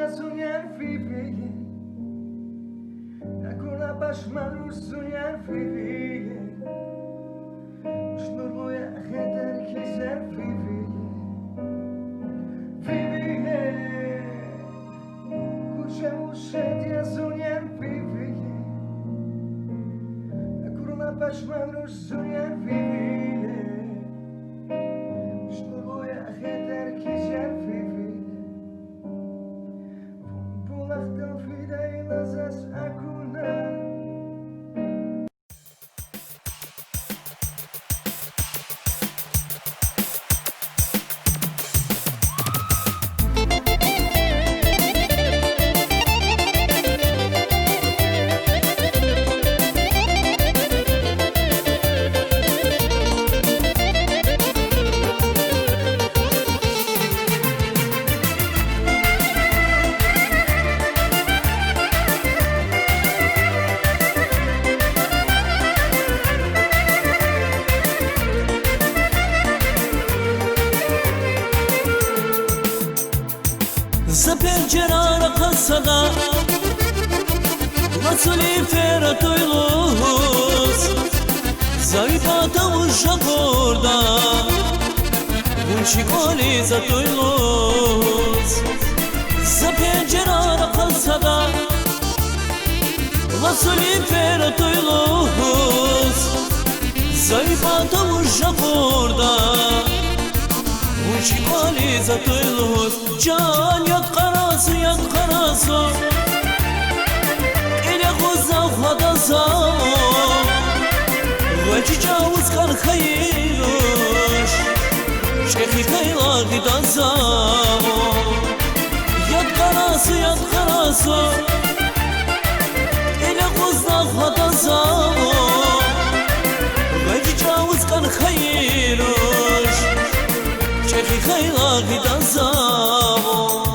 a sonhar vivia, agora baixo manos sonhar vivia, esnurlo a render quiser vivia, cuja mochete a sonhar vivia, agora baixo manos sonhar vivia, esnurlo a render quiser vivia. Pullachtan vida i lazas akuna. Za pencerana kasada Lasuli ferato luz Zavipata usha corda Uncicoli za luz Za pencerana kasada Lasuli ferato luz Zavipata usha corda Uncicoli za luz Can yat karası İle kuzavla da zao Ve cicavuz kan hayruş Çekhi kaylagi da zao Yat karası İle kuzavla da zao Ve cicavuz kan hayruş Çekhi kaylagi da zao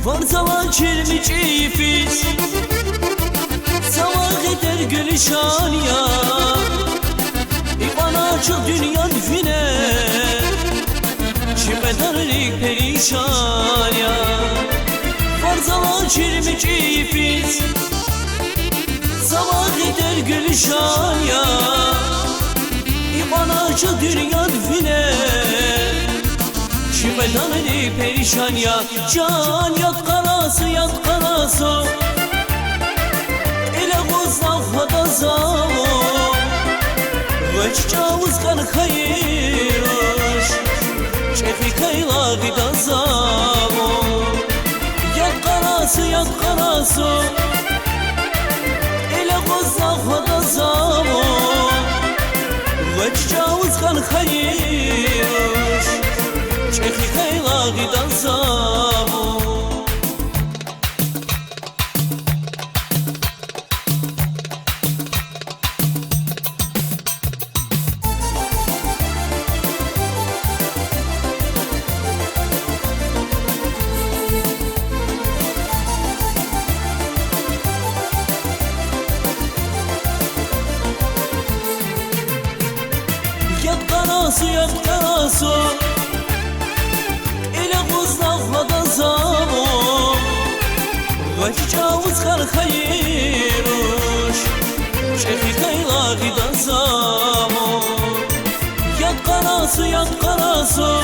Var zaman çirmiç ifiz Sabah gider gülüşan ya İbana açıl dünyanın fine Şibedarlık perişan ya Var zaman çirmiç ifiz Sabah gider gülüşan ya İbana açıl dünyanın fine Şibedarlık perişan ya Can yat karası İle kuzavla da zao Ve cicavuz kan hayruş Çekhi kaylagi da zao Yat karası İle kuzavla da zao Ve cicavuz kan hayruş Çekhi kaylagi da zao Yat karası İle kuzavla da zao Ve cicavuz kan hayruş Çekhi kaylagi da zao Yat karası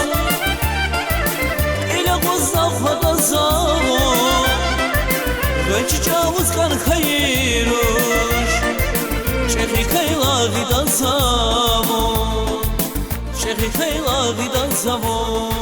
İle kuzavla da zao Ve cicavuz kan hayruş Çekhi kaylagi da zao Çekhi kaylagi da zao